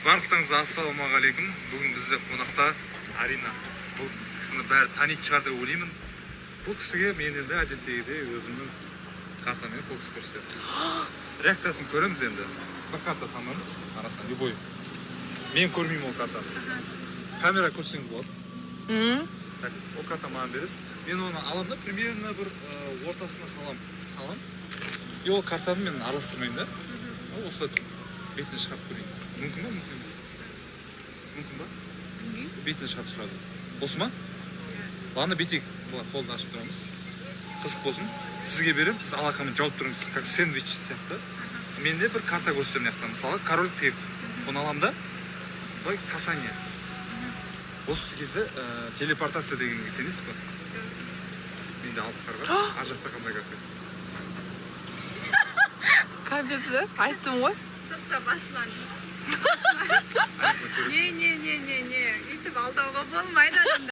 Барлықтарыңызға ассалаумағалейкум. Бүгін бізде қонақта Арина. Бұл кісіні бәрі танитын шығар деп ойлаймын. Бұл кісіге мен енді әдеттегідей өзімнің картамен фокус көрсетемін. Реакциясын көреміз енді. Бір карта тамамыз, арасынан любой. Мен көрмеймін ол картаны. Камера көрсеңіз болады. Ол карта маған бересіз. Мен оны аламын да, примерно бір ортасына салам. И ол картаны мен араластырмаймын да. Осылай тұрмын. Бетіне шығарып көрейін. Мүмкін ба, мүмкін емес? Мүмкін ба? Бетіне шығарып тұрады. Осы ма? Ладно, бетек. Қолды ашып тұрамыз. Қызық болсын. Сізге берем, сіз алақанын жауып тұрыңыз, как сэндвич сияқты. Менде бір карта көрсетемін яқтан. Мысалы, король тек. Оны алам да. Былай касание. Осы кезде телепортация дегенге сенесіз ба? Менде алып қарға. Ар жақта қандай карта? Капец, айттым ғой. Тоқта басынан. Не. Үйтіп алдауға болмайды адамды.